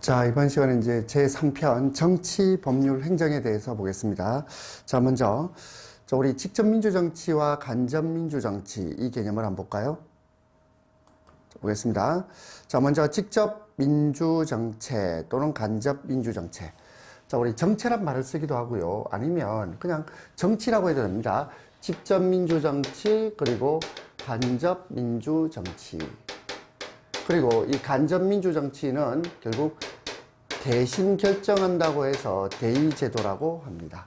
자, 이번 시간은 이제 제3편 정치, 법률, 행정에 대해서 보겠습니다. 자, 먼저, 우리 직접민주정치와 간접민주정치, 이 개념을 한번 볼까요? 자, 보겠습니다. 자, 먼저 직접민주정체 또는 간접민주정체. 자, 우리 정체란 말을 쓰기도 하고요. 아니면 그냥 정치라고 해도 됩니다. 직접민주정치, 그리고 간접민주정치. 그리고 이 간접민주정치는 결국 대신 결정한다고 해서 대의제도라고 합니다.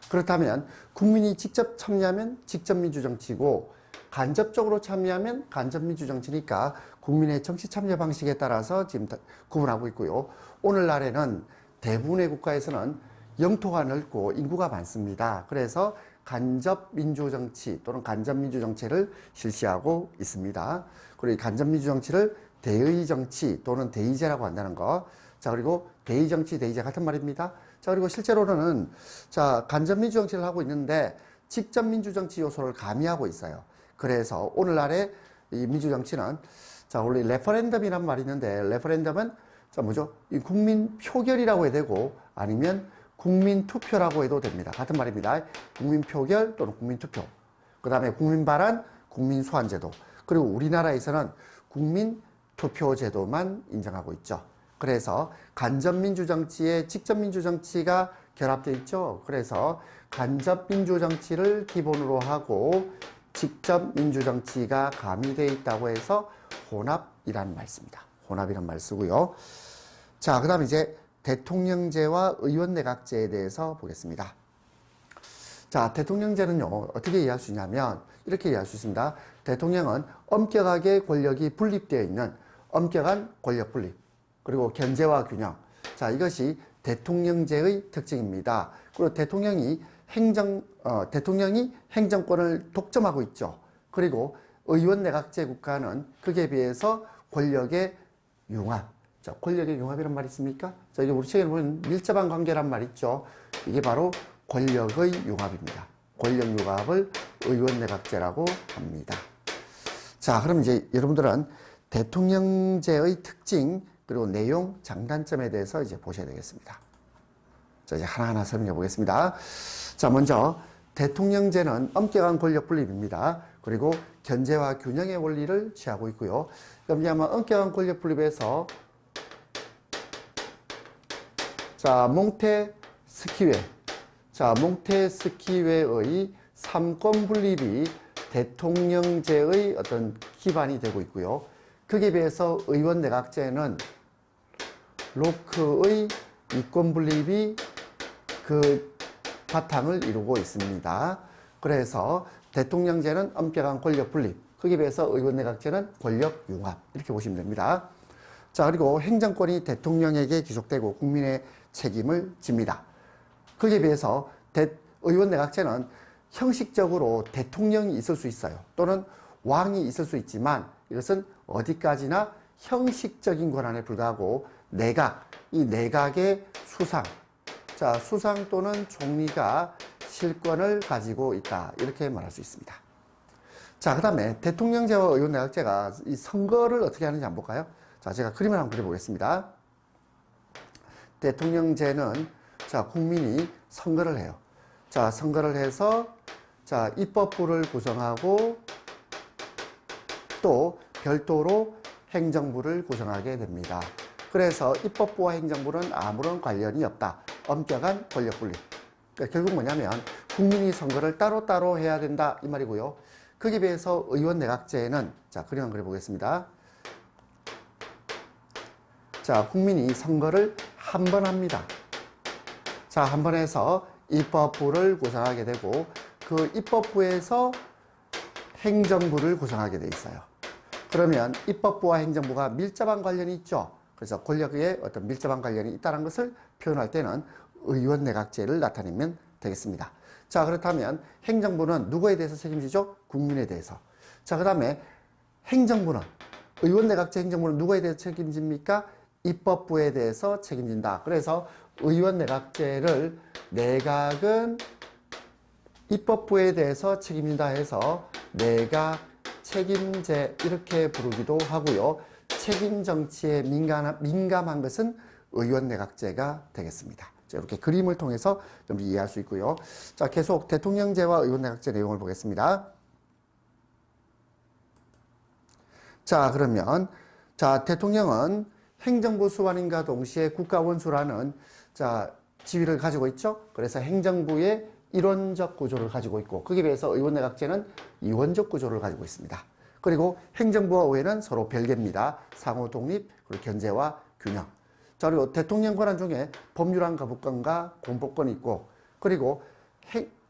그렇다면 국민이 직접 참여하면 직접민주정치고 간접적으로 참여하면 간접민주정치니까 국민의 정치 참여 방식에 따라서 지금 구분하고 있고요. 오늘날에는 대부분의 국가에서는 영토가 넓고 인구가 많습니다. 그래서 간접민주정치 또는 간접민주정치를 실시하고 있습니다. 그리고 이 간접민주정치를 대의정치 또는 대의제라고 한다는 거. 자, 그리고 대의정치, 대의제 같은 말입니다. 자, 그리고 실제로는 간접민주정치를 하고 있는데 직접민주정치 요소를 가미하고 있어요. 그래서 오늘날의 이 민주정치는 원래 레퍼런덤이란 말이 있는데 레퍼런덤은 뭐죠? 이 국민 표결이라고 해야 되고 아니면 국민 투표라고 해도 됩니다. 같은 말입니다. 국민 표결 또는 국민 투표. 그 다음에 국민 발의, 국민 소환 제도. 그리고 우리나라에서는 국민 투표 제도만 인정하고 있죠. 그래서 간접민주정치에 직접민주정치가 결합되어 있죠. 그래서 간접민주정치를 기본으로 하고 직접민주정치가 가미되어 있다고 해서 혼합이라는 말 씁니다. 혼합이라는 말 쓰고요. 자, 그 다음에 이제 대통령제와 의원내각제에 대해서 보겠습니다. 자, 대통령제는요, 어떻게 이해할 수 있냐면, 이렇게 이해할 수 있습니다. 대통령은 엄격하게 권력이 분립되어 있는 엄격한 권력 분립, 그리고 견제와 균형. 자, 이것이 대통령제의 특징입니다. 그리고 대통령이 행정권을 독점하고 있죠. 그리고 의원내각제 국가는 그에 비해서 권력의 융합. 자, 권력의 융합이란 말이 있습니까? 자, 이게 우리 책에 보면 밀접한 관계란 말 있죠. 이게 바로 권력의 융합입니다. 권력 융합을 의원내각제라고 합니다. 자, 그럼 이제 여러분들은 대통령제의 특징, 그리고 내용, 장단점에 대해서 이제 보셔야 되겠습니다. 자, 이제 하나하나 설명해 보겠습니다. 자, 먼저 대통령제는 엄격한 권력 분립입니다. 그리고 견제와 균형의 원리를 취하고 있고요. 그럼 아마 엄격한 권력 분립에서 몽테스키웨의 삼권 분립이 대통령제의 어떤 기반이 되고 있고요. 거기에 비해서 의원내각제는 로크의 이권 분립이 그 바탕을 이루고 있습니다. 그래서 대통령제는 엄격한 권력 분립, 거기에 비해서 의원내각제는 권력 융합, 이렇게 보시면 됩니다. 자, 그리고 행정권이 대통령에게 귀속되고 국민의 책임을 집니다. 거기에 비해서 의원내각제는 형식적으로 대통령이 있을 수 있어요. 또는 왕이 있을 수 있지만 이것은 어디까지나 형식적인 권한에 불과하고 이 내각의 수상 또는 총리가 실권을 가지고 있다. 이렇게 말할 수 있습니다. 자, 그 다음에 대통령제와 의원내각제가 이 선거를 어떻게 하는지 한번 볼까요? 자, 제가 그림을 한번 그려보겠습니다. 대통령제는 국민이 선거를 해요. 자, 선거를 해서 입법부를 구성하고 또 별도로 행정부를 구성하게 됩니다. 그래서 입법부와 행정부는 아무런 관련이 없다. 엄격한 권력 분립. 그러니까 결국 뭐냐면 국민이 선거를 따로따로 해야 된다 이 말이고요. 거기에 비해서 의원내각제는 그림 한번 그려보겠습니다. 자, 국민이 선거를 한 번 합니다. 자, 한 번 해서 입법부를 구성하게 되고 그 입법부에서 행정부를 구성하게 돼 있어요. 그러면 입법부와 행정부가 밀접한 관련이 있죠. 그래서 권력의 어떤 밀접한 관련이 있다는 것을 표현할 때는 의원내각제를 나타내면 되겠습니다. 자, 그렇다면 행정부는 누구에 대해서 책임지죠? 국민에 대해서. 자, 그 다음에 의원내각제 행정부는 누구에 대해서 책임집니까? 입법부에 대해서 책임진다. 그래서 의원내각제를 내각은 입법부에 대해서 책임진다 해서 내각 책임제 이렇게 부르기도 하고요. 책임 정치에 민감한 것은 의원 내각제가 되겠습니다. 자, 이렇게 그림을 통해서 좀 이해할 수 있고요. 자, 계속 대통령제와 의원 내각제 내용을 보겠습니다. 자, 그러면 자, 대통령은 행정부 수반인과 동시에 국가원수라는 자, 지위를 가지고 있죠. 그래서 행정부의 일원적 구조를 가지고 있고, 거기에 비해서 의원 내각제는 이원적 구조를 가지고 있습니다. 그리고 행정부와 의회는 서로 별개입니다. 상호 독립, 그리고 견제와 균형. 자, 그리고 대통령 권한 중에 법률안 거부권과 공포권이 있고, 그리고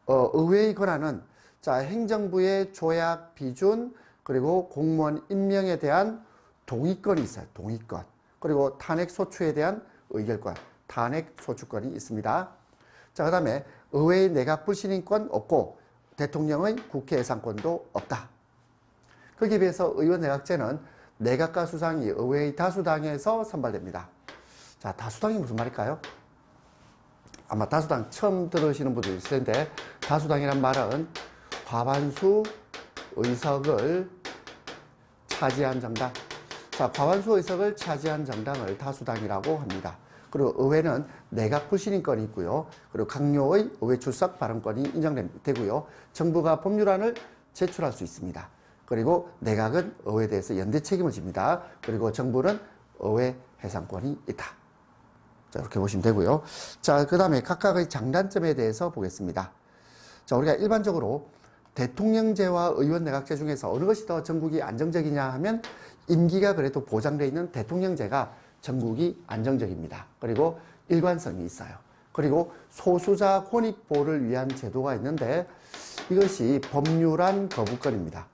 의회의 권한은 자, 행정부의 조약, 비준, 그리고 공무원 임명에 대한 동의권이 있어요. 동의권. 그리고 탄핵 소추에 대한 의결권, 탄핵 소추권이 있습니다. 자, 그 다음에 의회의 내각 불신임권 없고 대통령의 국회 예산권도 없다. 거기에 비해서 의원 내각제는 내각과 수상이 의회의 다수당에서 선발됩니다. 자, 다수당이 무슨 말일까요? 아마 다수당 처음 들으시는 분들 있을 텐데, 다수당이란 말은 과반수 의석을 차지한 정당. 자, 과반수 의석을 차지한 정당을 다수당이라고 합니다. 그리고 의회는 내각 불신임권이 있고요. 그리고 강요의 의회 출석 발언권이 인정되고요. 정부가 법률안을 제출할 수 있습니다. 그리고 내각은 의회에 대해서 연대 책임을 집니다. 그리고 정부는 의회 해산권이 있다. 자, 이렇게 보시면 되고요. 자, 그 다음에 각각의 장단점에 대해서 보겠습니다. 자, 우리가 일반적으로 대통령제와 의원 내각제 중에서 어느 것이 더 전국이 안정적이냐 하면 임기가 그래도 보장되어 있는 대통령제가 전국이 안정적입니다. 그리고 일관성이 있어요. 그리고 소수자 권익 보호를 위한 제도가 있는데 이것이 법률안 거부권입니다.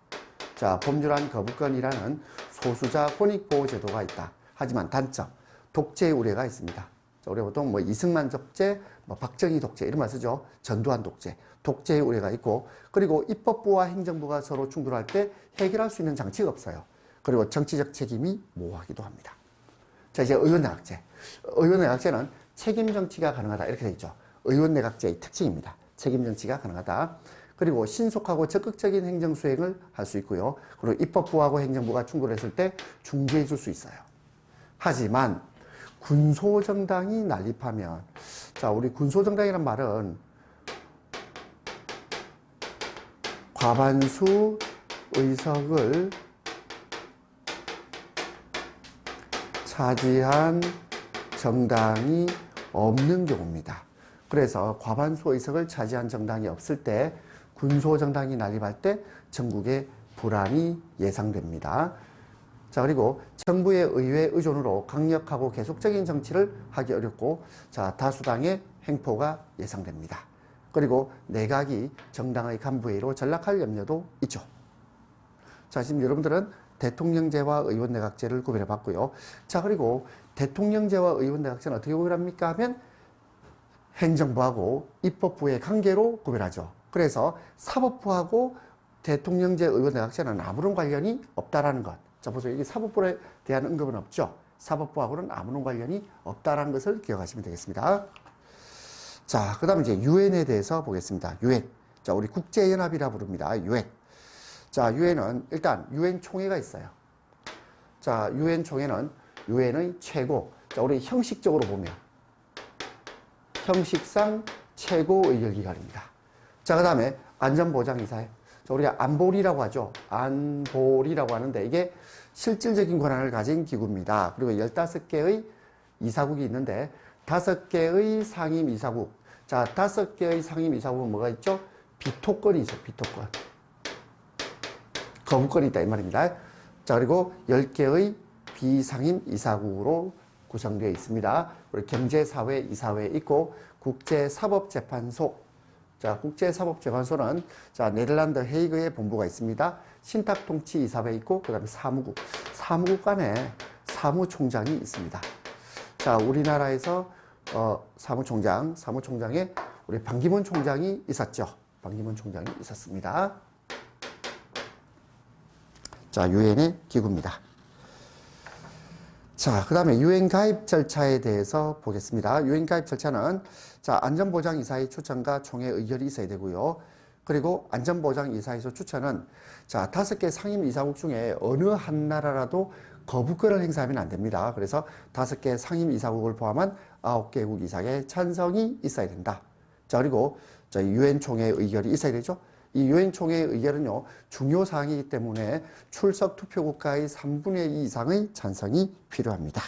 자, 법률안 거부권이라는 소수자 권익 보호 제도가 있다. 하지만 단점, 독재의 우려가 있습니다. 자, 우리가 보통 뭐 이승만 독재, 뭐 박정희 독재 이런 말 쓰죠. 전두환 독재, 독재의 우려가 있고, 그리고 입법부와 행정부가 서로 충돌할 때 해결할 수 있는 장치가 없어요. 그리고 정치적 책임이 모호하기도 합니다. 자, 이제 의원 내각제. 의원 내각제는 책임 정치가 가능하다 이렇게 되어 있죠. 의원 내각제의 특징입니다. 책임 정치가 가능하다. 그리고 신속하고 적극적인 행정 수행을 할 수 있고요. 그리고 입법부하고 행정부가 충돌했을 때 중재해 줄 수 있어요. 하지만 군소정당이 난립하면, 자, 우리 군소정당이란 말은 과반수 의석을 차지한 정당이 없는 경우입니다. 그래서 과반수 의석을 차지한 정당이 없을 때 군소정당이 난립할 때 전국에 불안이 예상됩니다. 자, 그리고 정부의 의회 의존으로 강력하고 계속적인 정치를 하기 어렵고, 자, 다수당의 횡포가 예상됩니다. 그리고 내각이 정당의 간부회의로 전락할 염려도 있죠. 자, 지금 여러분들은 대통령제와 의원 내각제를 구별해 봤고요. 자, 그리고 대통령제와 의원 내각제는 어떻게 구별합니까 하면 행정부하고 입법부의 관계로 구별하죠. 그래서 사법부하고 대통령제 의원 내각제는 아무런 관련이 없다라는 것. 자, 보세요. 이게 사법부에 대한 언급은 없죠. 사법부하고는 아무런 관련이 없다라는 것을 기억하시면 되겠습니다. 자, 그 다음에 이제 유엔에 대해서 보겠습니다. 유엔. 자, 우리 국제연합이라 부릅니다. 유엔. 자, 유엔은 일단 유엔 총회가 있어요. 자, 유엔 총회는 유엔의 최고. 자, 우리 형식적으로 보면 형식상 최고 의결기관입니다. 자, 그 다음에 안전보장이사회. 자, 우리가 안보리라고 하죠. 안보리라고 하는데 이게 실질적인 권한을 가진 기구입니다. 그리고 15개의 이사국이 있는데 5개의 상임이사국. 자, 5개의 상임이사국은 뭐가 있죠? 비토권이 있어요. 비토권. 거부권이 있다 이 말입니다. 자, 그리고 10개의 비상임이사국으로 구성되어 있습니다. 그리고 경제사회이사회 있고 국제사법재판소. 자, 국제사법재판소는 자, 네덜란드 헤이그에 본부가 있습니다. 신탁통치이사회 있고 그다음에 사무국. 사무국 간에 사무총장이 있습니다. 자, 우리나라에서 사무총장에 우리 반기문 총장이 있었죠. 반기문 총장이 있었습니다. 자, 유엔의 기구입니다. 자, 그 다음에 유엔 가입 절차에 대해서 보겠습니다. 유엔 가입 절차는 자, 안전보장이사회 추천과 총회 의결이 있어야 되고요. 그리고 안전보장이사회에서 추천은 자, 5개 상임이사국 중에 어느 한 나라라도 거부권을 행사하면 안 됩니다. 그래서 5개 상임이사국을 포함한 9개국 이상의 찬성이 있어야 된다. 자, 그리고 저희 유엔 총회의 의결이 있어야 되죠. 이 유엔 총회의 의결은요, 중요 사항이기 때문에 출석 투표 국가의 3분의 2 이상의 찬성이 필요합니다.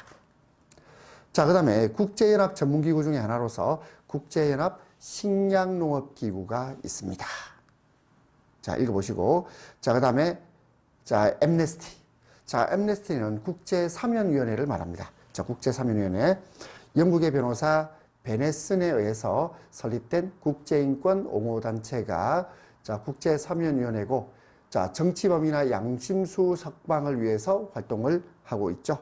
자, 그 다음에 국제연합 전문기구 중에 하나로서 국제연합 식량농업기구가 있습니다. 자, 읽어보시고. 자, 그 다음에, 자, 엠네스티. 자, 엠네스티는 국제사면위원회를 말합니다. 자, 국제사면위원회. 영국의 변호사 베네슨에 의해서 설립된 국제인권 옹호단체가 자, 국제사면위원회고, 자, 정치범이나 양심수 석방을 위해서 활동을 하고 있죠.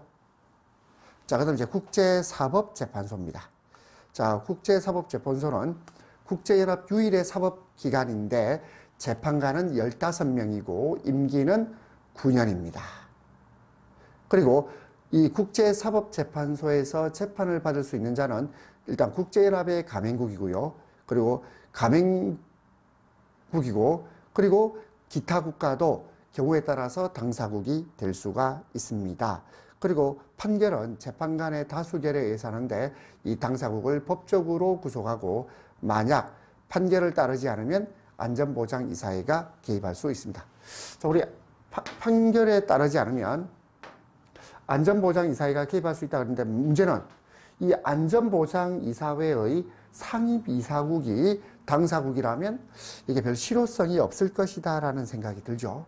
자, 그 다음 이제 국제사법재판소입니다. 자, 국제사법재판소는 국제연합 유일의 사법기관인데 재판관은 15명이고 임기는 9년입니다. 그리고 이 국제사법재판소에서 재판을 받을 수 있는 자는 일단 국제연합의 가맹국이고요. 그리고 가맹국이고, 그리고 기타 국가도 경우에 따라서 당사국이 될 수가 있습니다. 그리고 판결은 재판관의 다수결에 의해서 하는데 이 당사국을 법적으로 구속하고 만약 판결을 따르지 않으면 안전보장이사회가 개입할 수 있습니다. 자, 우리 판결에 따르지 않으면 안전보장이사회가 개입할 수 있다 그러는데 문제는 이 안전보장이사회의 상임이사국이 당사국이라면 이게 별 실효성이 없을 것이다 라는 생각이 들죠.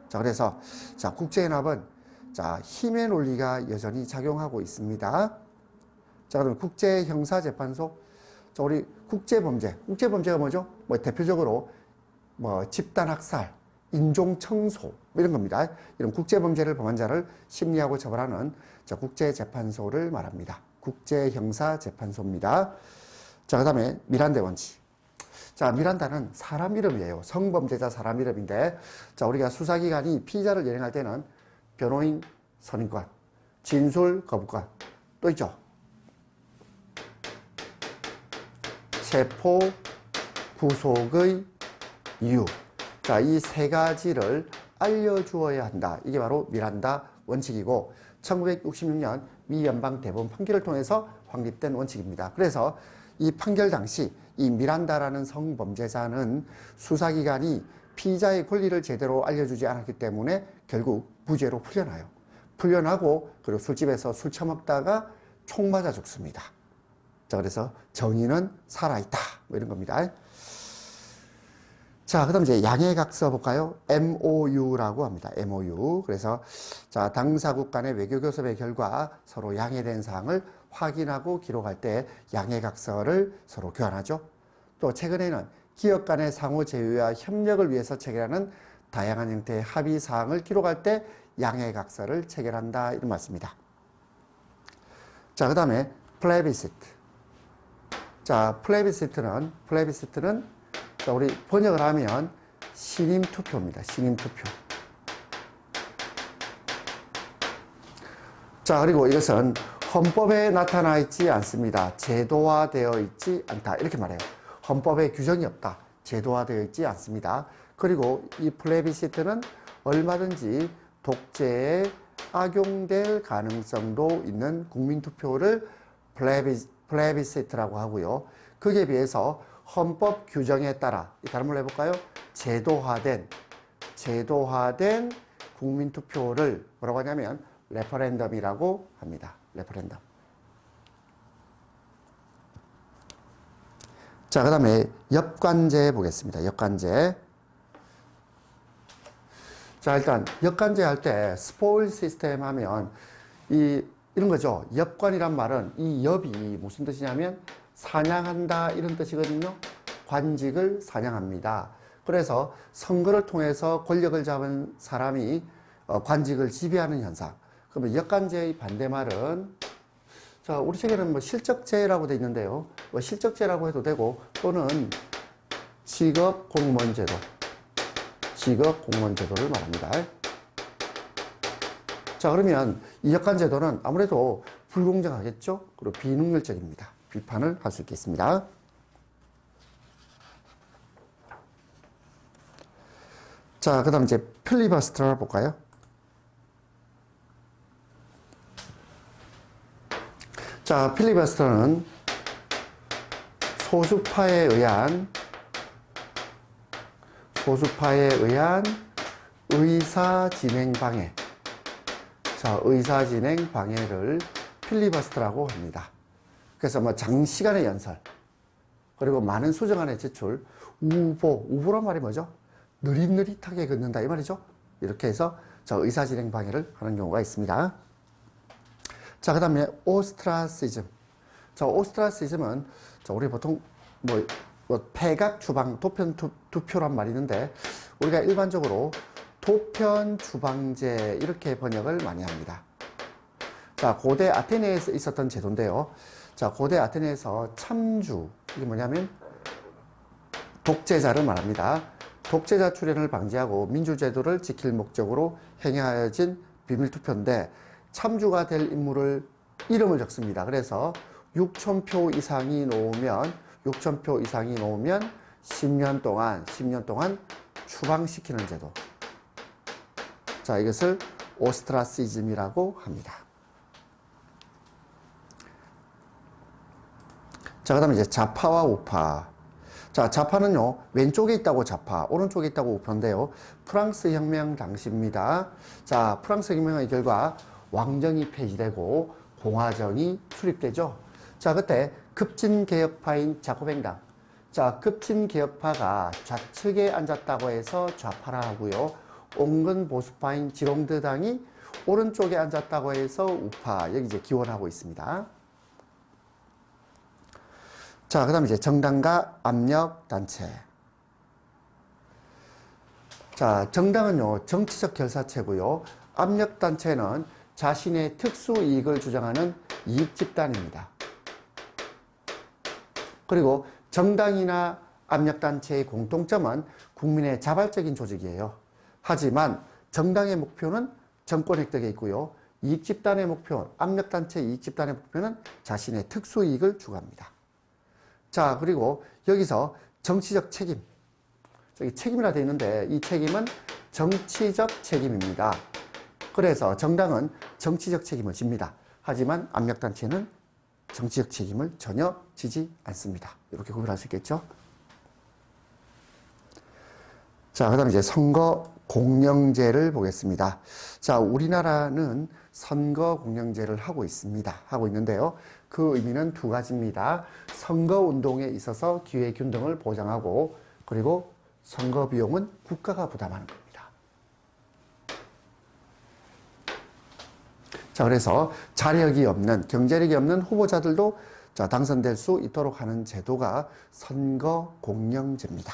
자, 그래서 자, 국제연합은 자, 힘의 논리가 여전히 작용하고 있습니다. 자, 그럼 국제형사재판소. 자, 우리 국제범죄가 뭐죠? 뭐 대표적으로 뭐 집단학살, 인종청소 이런 겁니다. 이런 국제범죄를 범한 자를 심리하고 처벌하는 자, 국제재판소를 말합니다. 국제형사재판소입니다. 자, 그 다음에 미란다 원칙. 자, 미란다는 사람 이름이에요. 성범죄자 사람 이름인데, 자, 우리가 수사기관이 피의자를 연행할 때는 변호인 선임권, 진술 거부권, 또 있죠. 체포 구속의 이유. 자, 이 세 가지를 알려주어야 한다. 이게 바로 미란다 원칙이고 1966년 미 연방 대법원 판결을 통해서 확립된 원칙입니다. 그래서 이 판결 당시 이 미란다라는 성범죄자는 수사기관이 피의자의 권리를 제대로 알려주지 않았기 때문에 결국 무죄로 풀려나고 그리고 술집에서 술 처먹다가 총 맞아 죽습니다. 자, 그래서 정의는 살아있다. 뭐 이런 겁니다. 자, 그 다음 이제 양해각서 볼까요? MOU라고 합니다. MOU. 그래서 자, 당사국 간의 외교교섭의 결과 서로 양해된 사항을 확인하고 기록할 때 양해각서를 서로 교환하죠. 또 최근에는 기업 간의 상호 제휴와 협력을 위해서 체결하는 다양한 형태의 합의 사항을 기록할 때 양해각서를 체결한다. 이런 말씀입니다. 자, 그 다음에 플레비시트. 자, 플레비시트는 자, 우리 번역을 하면 신임투표입니다. 신임투표. 자, 그리고 이것은 헌법에 나타나 있지 않습니다. 제도화되어 있지 않다. 이렇게 말해요. 헌법에 규정이 없다. 제도화되어 있지 않습니다. 그리고 이 플레비시트는 얼마든지 독재에 악용될 가능성도 있는 국민투표를 플레비시트라고 하고요. 거기에 비해서 헌법 규정에 따라, 다른 말로 해볼까요? 제도화된 국민투표를 뭐라고 하냐면 레퍼렌덤이라고 합니다. 레퍼렌덤. 자, 그 다음에 역관제 보겠습니다. 역관제. 자, 일단 역관제 할 때 스포일 시스템 하면 이런 거죠. 역관이란 말은 이 엽이 무슨 뜻이냐면 사냥한다 이런 뜻이거든요. 관직을 사냥합니다. 그래서 선거를 통해서 권력을 잡은 사람이 관직을 지배하는 현상. 그러면 역관제의 반대말은 자, 우리 책에는 뭐 실적제라고 되어 있는데요. 뭐 실적제라고 해도 되고 또는 직업공무원제도. 직업공무원제도를 말합니다. 자, 그러면 이 역관제도는 아무래도 불공정하겠죠? 그리고 비능률적입니다. 비판을 할 수 있겠습니다. 자, 그 다음 이제 필리버스터 볼까요? 자, 필리버스터는 소수파에 의한 의사 진행 방해. 자, 의사 진행 방해를 필리버스터라고 합니다. 그래서 뭐 장시간의 연설, 그리고 많은 수정안의 제출, 우보란 말이 뭐죠? 느릿느릿하게 긋는다 이 말이죠. 이렇게 해서 저 의사 진행 방해를 하는 경우가 있습니다. 자, 그 다음에 오스트라시즘. 자, 오스트라시즘은 우리 보통 폐각 주방, 도편 두표란 말이 있는데 우리가 일반적으로 도편 주방제 이렇게 번역을 많이 합니다. 자, 고대 아테네에서 있었던 제도인데요. 자, 고대 아테네에서 참주, 이게 뭐냐면 독재자를 말합니다. 독재자 출현을 방지하고 민주제도를 지킬 목적으로 행하여진 비밀투표인데 참주가 될 인물을 이름을 적습니다. 그래서 6,000표 이상이 놓으면 10년 동안 추방시키는 제도. 자, 이것을 오스트라시즘이라고 합니다. 자, 그 다음에 이제 좌파와 우파. 자, 좌파는요, 왼쪽에 있다고 좌파, 오른쪽에 있다고 우파인데요. 프랑스 혁명 당시입니다. 자, 프랑스 혁명의 결과 왕정이 폐지되고 공화정이 수립되죠. 자, 그때 급진개혁파인 자코뱅당. 자, 급진개혁파가 좌측에 앉았다고 해서 좌파라 하고요. 온건보수파인 지롱드당이 오른쪽에 앉았다고 해서 우파, 여기 이제 기원하고 있습니다. 자, 그 다음에 이제 정당과 압력단체. 자, 정당은요, 정치적 결사체고요. 압력단체는 자신의 특수이익을 주장하는 이익집단입니다. 그리고 정당이나 압력단체의 공통점은 국민의 자발적인 조직이에요. 하지만 정당의 목표는 정권 획득에 있고요. 이익집단의 목표, 압력단체 이익집단의 목표는 자신의 특수이익을 추구합니다. 자, 그리고 여기서 정치적 책임. 저기 책임이라 되어 있는데 이 책임은 정치적 책임입니다. 그래서 정당은 정치적 책임을 집니다. 하지만 압력단체는 정치적 책임을 전혀 지지 않습니다. 이렇게 구별할 수 있겠죠? 자, 그 다음에 이제 선거 공영제를 보겠습니다. 자, 우리나라는 선거 공영제를 하고 있는데요. 그 의미는 두 가지입니다. 선거 운동에 있어서 기회균등을 보장하고, 그리고 선거 비용은 국가가 부담하는 겁니다. 자, 그래서 자력이 없는, 경제력이 없는 후보자들도 자, 당선될 수 있도록 하는 제도가 선거 공영제입니다.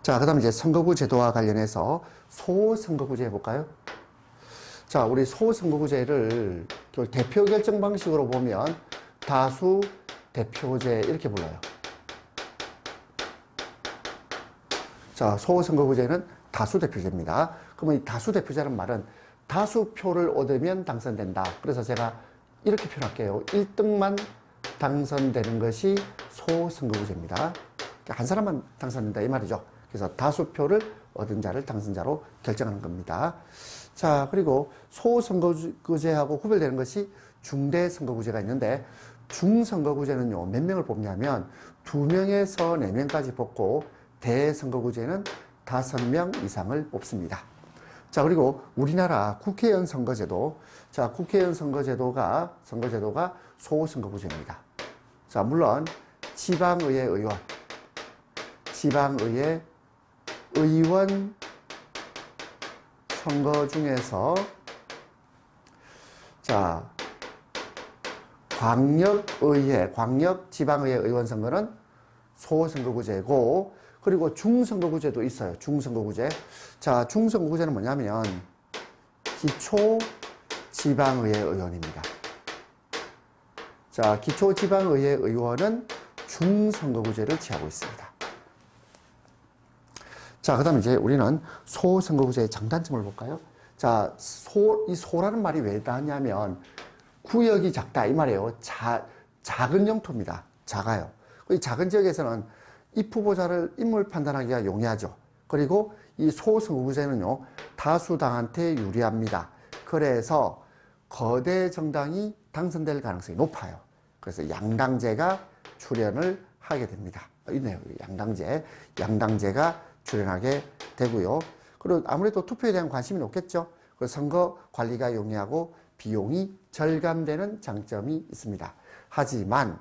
자, 그 다음에 이제 선거구 제도와 관련해서 소선거구제 해볼까요? 자, 우리 소선거구제를 대표 결정 방식으로 보면 다수 대표제 이렇게 불러요. 자, 소선거구제는 다수 대표제입니다. 그러면 이 다수 대표제라는 말은 다수표를 얻으면 당선된다. 그래서 제가 이렇게 표현할게요. 1등만 당선되는 것이 소선거구제입니다. 한 사람만 당선된다 이 말이죠. 그래서 다수표를 얻은 자를 당선자로 결정하는 겁니다. 자, 그리고 소선거구제하고 구별되는 것이 중대선거구제가 있는데, 중선거구제는요, 몇 명을 뽑냐면 2명에서 4명까지 뽑고, 대선거구제는 5명 이상을 뽑습니다. 자, 그리고 우리나라 국회의원 선거제도. 자, 국회의원 선거제도가 소선거구제입니다. 자, 물론 지방의회 의원, 지방의회 의원 선거 중에서 자, 광역의회, 광역지방의회 의원 선거는 소선거구제고, 그리고 중선거구제도 있어요. 중선거구제. 자, 중선거구제는 뭐냐면 기초지방의회 의원입니다. 자, 기초지방의회 의원은 중선거구제를 취하고 있습니다. 자, 그 다음에 이제 우리는 소선거구제의 장단점을 볼까요? 자, 이 소라는 말이 왜 나왔냐면 구역이 작다 이 말이에요. 작은 영토입니다. 작아요. 이 작은 지역에서는 입 후보자를 인물 판단하기가 용이하죠. 그리고 이 소선거구제는요, 다수당한테 유리합니다. 그래서 거대 정당이 당선될 가능성이 높아요. 그래서 양당제가 출연을 하게 됩니다. 있네요. 양당제가 출연하게 되고요. 그리고 아무래도 투표에 대한 관심이 높겠죠. 그래서 선거 관리가 용이하고 비용이 절감되는 장점이 있습니다. 하지만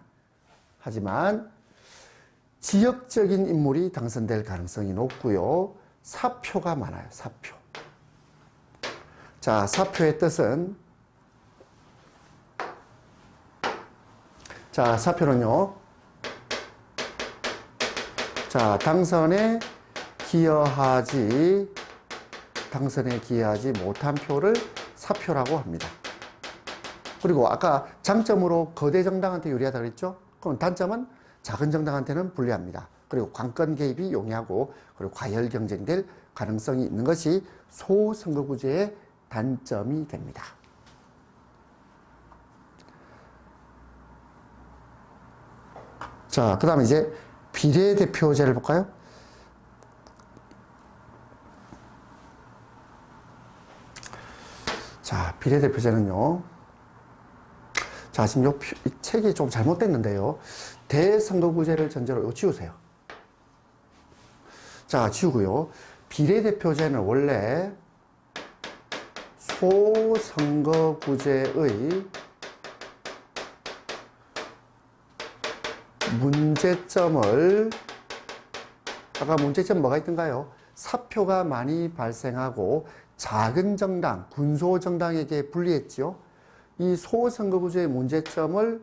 지역적인 인물이 당선될 가능성이 높고요. 사표가 많아요. 사표. 자, 사표의 뜻은, 자, 사표는요. 자, 당선에 기여하지 못한 표를 사표라고 합니다. 그리고 아까 장점으로 거대 정당한테 유리하다 그랬죠? 그럼 단점은 작은 정당한테는 불리합니다. 그리고 관권 개입이 용이하고 그리고 과열 경쟁될 가능성이 있는 것이 소선거구제의 단점이 됩니다. 자, 그 다음에 이제 비례대표제를 볼까요? 자, 비례대표제는요. 자, 지금 이 책이 좀 잘못됐는데요. 대선거구제를 전제로 이거 지우세요. 자, 지우고요. 비례대표제는 원래 소선거구제의 문제점을, 아까 문제점 뭐가 있던가요? 사표가 많이 발생하고 작은 정당, 군소정당에게 불리했죠. 이 소선거구제의 문제점을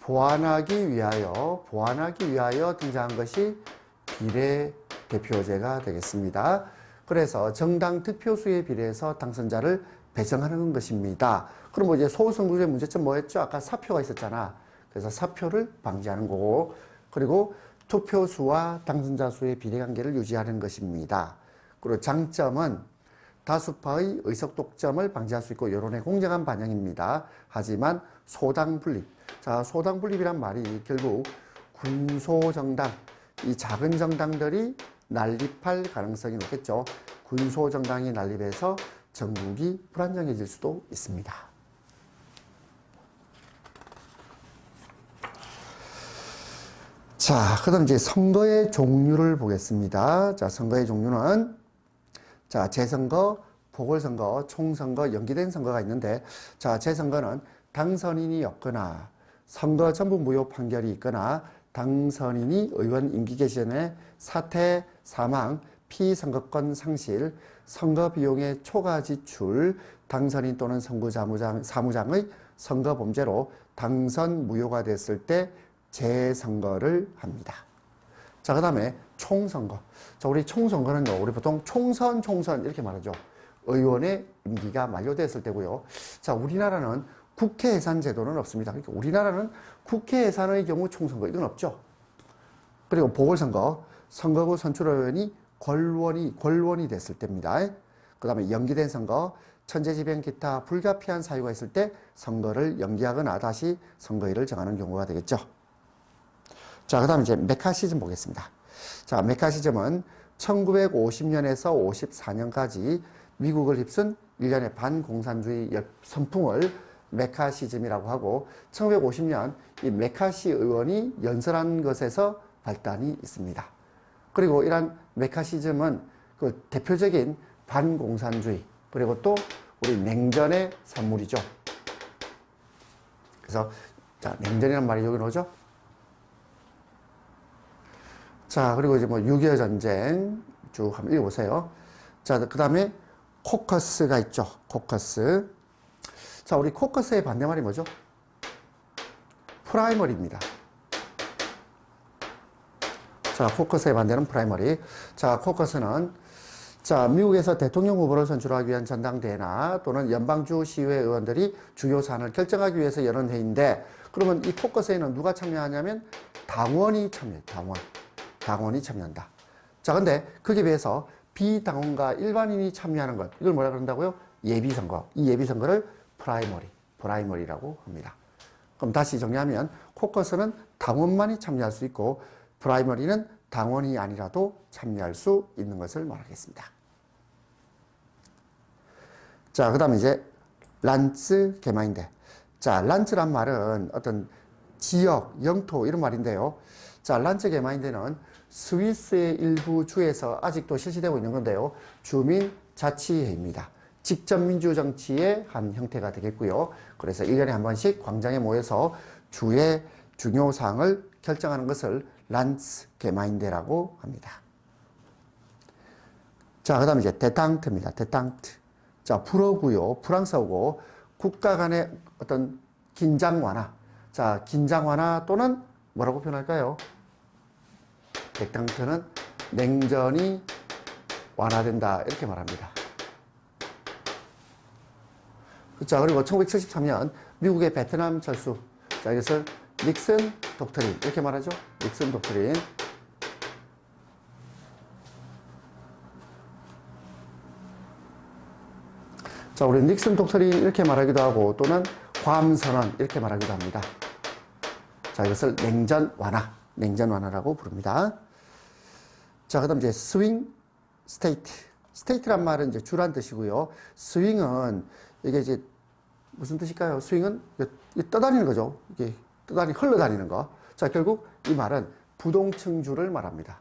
보완하기 위하여 등장한 것이 비례대표제가 되겠습니다. 그래서 정당 득표수에 비례해서 당선자를 배정하는 것입니다. 그럼 이제 소선거구제 문제점 뭐였죠? 아까 사표가 있었잖아. 그래서 사표를 방지하는 거고, 그리고 투표수와 당선자 수의 비례관계를 유지하는 것입니다. 그리고 장점은 다수파의 의석 독점을 방지할 수 있고 여론의 공정한 반영입니다. 하지만 소당 분립. 자, 소당 분립이란 말이 결국 군소정당, 이 작은 정당들이 난립할 가능성이 높겠죠. 군소정당이 난립해서 전국이 불안정해질 수도 있습니다. 자, 그 다음 이제 선거의 종류를 보겠습니다. 자, 선거의 종류는, 자, 재선거, 보궐선거, 총선거, 연기된 선거가 있는데, 자, 재선거는 당선인이 없거나, 선거 전부 무효 판결이 있거나, 당선인이 의원 임기 개시 전에 사퇴, 사망, 피선거권 상실, 선거 비용의 초과 지출, 당선인 또는 사무장의 선거 범죄로 당선 무효가 됐을 때 재선거를 합니다. 자, 그 다음에 총선거. 자, 우리 총선거는요, 우리 보통 총선 이렇게 말하죠. 의원의 임기가 만료됐을 때고요. 자, 우리나라는 국회 예산 제도는 없습니다. 그러니까 우리나라는 국회 예산의 경우 총선거, 이건 없죠. 그리고 보궐선거, 선거구 선출의원이 권원이 됐을 때입니다. 그 다음에 연기된 선거, 천재지변 기타 불가피한 사유가 있을 때 선거를 연기하거나 다시 선거일을 정하는 경우가 되겠죠. 자, 그 다음에 이제 메카시즘 보겠습니다. 자, 메카시즘은 1950년에서 54년까지 미국을 휩쓴 일련의 반공산주의 선풍을 메카시즘이라고 하고, 1950년 이 메카시 의원이 연설한 것에서 발단이 있습니다. 그리고 이러한 메카시즘은 그 대표적인 반공산주의, 그리고 또 우리 냉전의 산물이죠. 그래서, 자, 냉전이라는 말이 여기 나오죠? 자, 그리고 이제 뭐 6.25 전쟁 쭉 한번 읽어보세요. 자, 그 다음에 코커스가 있죠. 코커스. 자, 우리 코커스의 반대말이 뭐죠? 프라이머리입니다. 자, 코커스의 반대는 프라이머리. 자, 코커스는, 자, 미국에서 대통령 후보를 선출하기 위한 전당대회나 또는 연방주 시의회 의원들이 주요 사안을 결정하기 위해서 여는 회의인데, 그러면 이 코커스에는 누가 참여하냐면 당원이 참여해요. 당원이 참여한다. 자, 근데 거기에 비해서 비당원과 일반인이 참여하는 것, 이걸 뭐라 그런다고요? 예비선거. 이 예비선거를 프라이머리라고 합니다. 그럼 다시 정리하면 코커스는 당원만이 참여할 수 있고, 프라이머리는 당원이 아니라도 참여할 수 있는 것을 말하겠습니다. 자, 그 다음에 이제 란츠게마인데. 자, 란츠란 말은 어떤 지역, 영토 이런 말인데요. 자, 란츠게마인데는 스위스의 일부 주에서 아직도 실시되고 있는 건데요. 주민자치회입니다. 직접 민주정치의 한 형태가 되겠고요. 그래서 1년에 한 번씩 광장에 모여서 주의 중요 사항을 결정하는 것을 란츠게마인데라고 합니다. 자, 그 다음에 이제 데탕트입니다. 데탕트. 자, 불어고요. 프랑스어고 국가 간의 어떤 긴장 완화. 자, 긴장 완화 또는 뭐라고 표현할까요? 데탕트는 냉전이 완화된다. 이렇게 말합니다. 자, 그리고 1973년 미국의 베트남 철수. 자, 이것을 닉슨 독트린. 이렇게 말하죠. 닉슨 독트린. 자, 우리 닉슨 독트린 이렇게 말하기도 하고 또는 괌 선언 이렇게 말하기도 합니다. 자, 이것을 냉전 완화라고 부릅니다. 자, 그다음 이제 스윙 스테이트. 스테이트란 말은 이제 주란 뜻이고요. 스윙은 이게 이제 무슨 뜻일까요? 스윙은 떠다니는 거죠. 이게 흘러다니는 거. 자, 결국 이 말은 부동층주를 말합니다.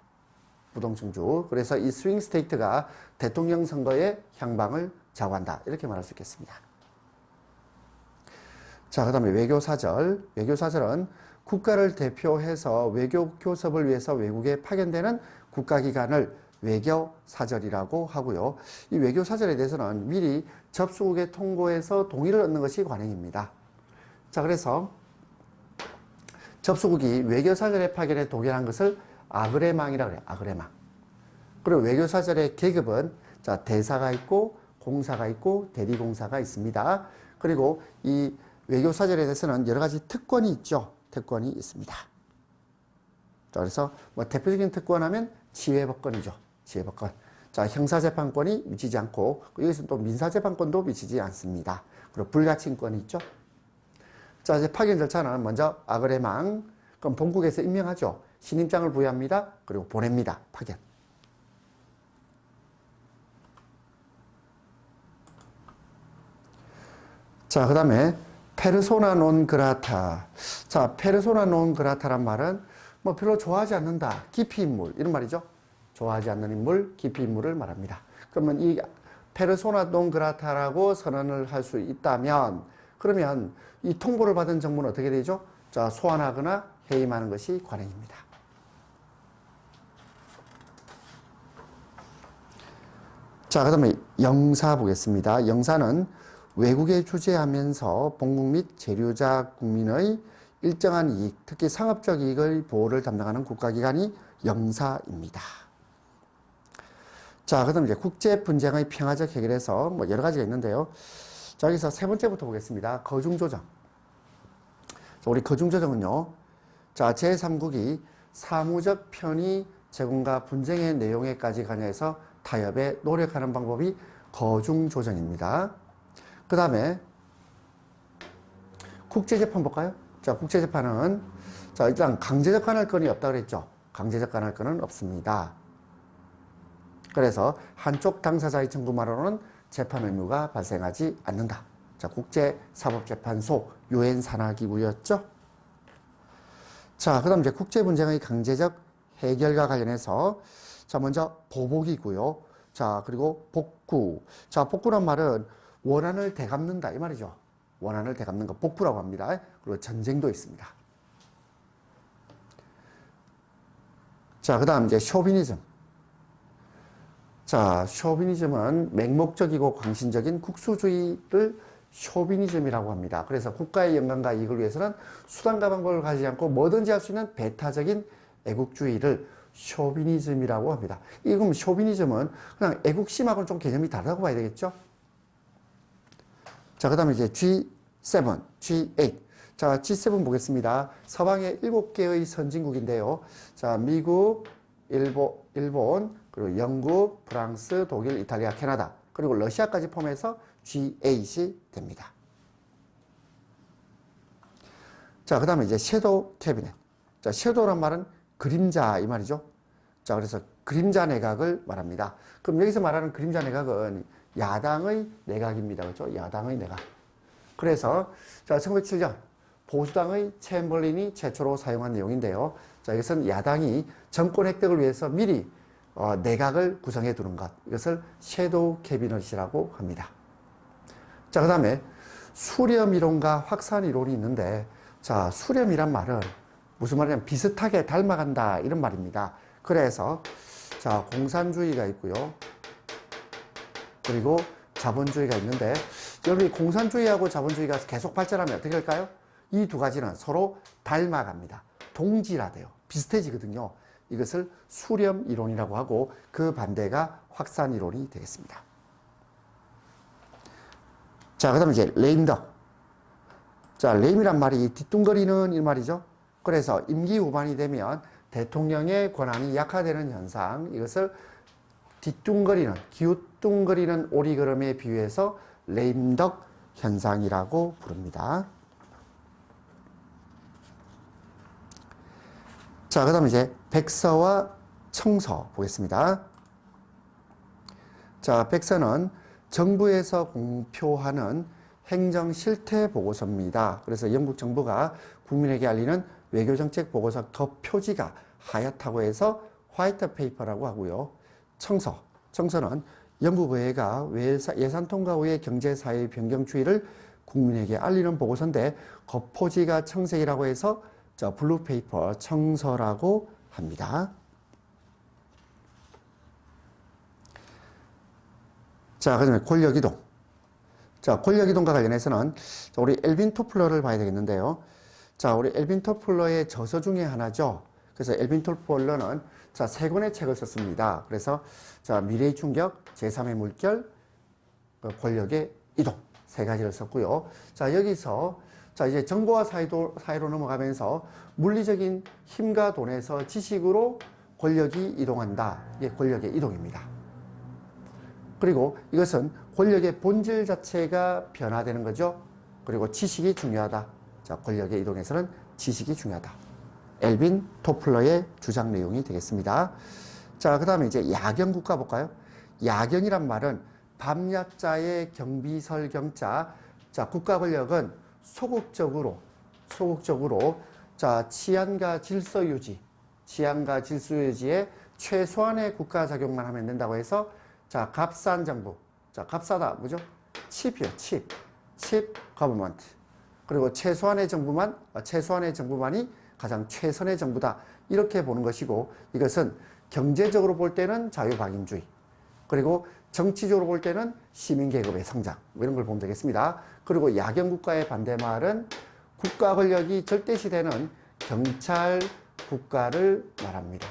부동층주. 그래서 이 스윙 스테이트가 대통령 선거의 향방을 좌우한다. 이렇게 말할 수 있겠습니다. 자, 그 다음에 외교사절. 외교사절은 국가를 대표해서 외교 교섭을 위해서 외국에 파견되는 국가기관을 외교사절이라고 하고요. 이 외교사절에 대해서는 미리 접수국의 통보에서 동의를 얻는 것이 관행입니다. 자, 그래서 접수국이 외교사절에 파견에 동의한 것을 아그레망이라고 해요. 아그레망. 그리고 외교사절의 계급은 자, 대사가 있고 공사가 있고 대리공사가 있습니다. 그리고 이 외교사절에 대해서는 여러 가지 특권이 있죠. 특권이 있습니다. 자, 그래서 뭐 대표적인 특권하면 지회법권이죠. 지회법권. 자, 형사재판권이 미치지 않고 여기서는 또 민사재판권도 미치지 않습니다. 그리고 불가침권이 있죠. 자, 이제 파견 절차는 먼저 아그레망. 그럼 본국에서 임명하죠. 신임장을 부여합니다. 그리고 보냅니다. 파견. 자, 그 다음에 페르소나 논 그라타. 자, 페르소나 논 그라타란 말은 뭐 별로 좋아하지 않는다. 기피 인물 이런 말이죠. 좋아하지 않는 인물, 기피 인물을 말합니다. 그러면 이 페르소나 논 그라타라고 선언을 할 수 있다면 그러면 이 통보를 받은 정부는 어떻게 되죠? 자, 소환하거나 해임하는 것이 관행입니다. 자, 그 다음에 영사 보겠습니다. 영사는 외국에 주재하면서 본국 및 재료자 국민의 일정한 이익, 특히 상업적 이익의 보호를 담당하는 국가기관이 영사입니다. 자, 그 다음 이제 국제 분쟁의 평화적 해결에서 뭐 여러 가지가 있는데요. 자, 여기서 세 번째부터 보겠습니다. 거중조정. 자, 우리 거중조정은요. 자, 제3국이 사무적 편의 제공과 분쟁의 내용에까지 관여해서 타협에 노력하는 방법이 거중조정입니다. 그 다음에 국제재판 볼까요? 자, 국제재판은 자, 일단 강제적 관할 건이 없다고 그랬죠. 강제적 관할 건은 없습니다. 그래서 한쪽 당사자의 청구만으로는 재판 의무가 발생하지 않는다. 자, 국제사법재판소 유엔 산하기구였죠. 자, 그 다음 이제 국제분쟁의 강제적 해결과 관련해서 자, 먼저 보복이고요. 자, 그리고 복구. 자, 복구란 말은 원한을 되갚는다 이 말이죠. 원한을 되갚는 거 복구라고 합니다. 그리고 전쟁도 있습니다. 자, 그 다음 이제 쇼비니즘. 자, 쇼비니즘은 맹목적이고 광신적인 국수주의를 쇼비니즘이라고 합니다. 그래서 국가의 영광과 이익을 위해서는 수단과 방법을 가지지 않고 뭐든지 할 수 있는 배타적인 애국주의를 쇼비니즘이라고 합니다. 이금 쇼비니즘은 그냥 애국심하고는 좀 개념이 다르다고 봐야 되겠죠. 자, 그 다음에 이제 G7, G8. 자, G7 보겠습니다. 서방의 7개의 선진국인데요. 자, 미국, 일본, 그리고 영국, 프랑스, 독일, 이탈리아, 캐나다, 그리고 러시아까지 포함해서 G8이 됩니다. 자, 그 다음에 이제 섀도우 캐비넷. 자, 섀도우란 말은 그림자 이 말이죠. 자, 그래서 그림자 내각을 말합니다. 그럼 여기서 말하는 그림자 내각은 야당의 내각입니다. 그렇죠? 야당의 내각. 그래서 자, 1907년 보수당의 챔벌린이 최초로 사용한 내용인데요. 자, 이것은 야당이 정권 획득을 위해서 미리 내각을 구성해 두는 것. 이것을 섀도우 캐비닛이라고 합니다. 자, 그 다음에 수렴이론과 확산이론이 있는데, 자, 수렴이란 말은 무슨 말이냐면 비슷하게 닮아간다 이런 말입니다. 그래서 자, 공산주의가 있고요. 그리고 자본주의가 있는데, 여러분이 공산주의하고 자본주의가 계속 발전하면 어떻게 될까요? 이 두 가지는 서로 닮아갑니다. 동질화돼요. 비슷해지거든요. 이것을 수렴이론이라고 하고 그 반대가 확산이론이 되겠습니다. 자, 그 다음에 이제 레임덕. 자, 레임이란 말이 뒤뚱거리는 이 말이죠. 그래서 임기 후반이 되면 대통령의 권한이 약화되는 현상, 이것을 뒤뚱거리는, 기우뚱거리는 오리걸음에 비유해서 레임덕 현상이라고 부릅니다. 자, 그 다음에 이제 백서와 청서 보겠습니다. 자, 백서는 정부에서 공표하는 행정 실태 보고서입니다. 그래서 영국 정부가 국민에게 알리는 외교정책 보고서 겉표지가 하얗다고 해서 화이트 페이퍼라고 하고요. 청서는 영국 의회가 예산 통과 후의 경제사회 변경 추이를 국민에게 알리는 보고서인데 겉표지가 청색이라고 해서 블루 페이퍼 청서라고 합니다. 자, 그 다음에 권력이동. 자, 권력이동과 관련해서는 우리 엘빈 토플러를 봐야 되겠는데요. 자, 우리 엘빈 토플러의 저서 중에 하나죠. 그래서 엘빈 토플러는 자, 3권의 책을 썼습니다. 그래서 자, 미래의 충격, 제3의 물결, 권력의 이동 3가지를 썼고요. 자, 여기서 자, 이제 정보와 사회로 넘어가면서 물리적인 힘과 돈에서 지식으로 권력이 이동한다. 이게 권력의 이동입니다. 그리고 이것은 권력의 본질 자체가 변화되는 거죠. 그리고 지식이 중요하다. 자, 권력의 이동에서는 지식이 중요하다. 엘빈 토플러의 주장 내용이 되겠습니다. 자, 그 다음에 이제 야경국가 볼까요? 야경이란 말은 밤야자의 경비설 경자. 자, 국가 권력은 소극적으로 자, 치안과 질서 유지에 최소한의 국가 작용만 하면 된다고 해서 자, 값싼 정부. 자, 값싸다 뭐죠? 칩이요, 칩 거버먼트. 그리고 최소한의 정부만이 가장 최선의 정부다. 이렇게 보는 것이고, 이것은 경제적으로 볼 때는 자유박인주의, 그리고 정치적으로 볼 때는 시민계급의 성장, 이런 걸 보면 되겠습니다. 그리고 야경국가의 반대말은 국가 권력이 절대시되는 경찰 국가를 말합니다.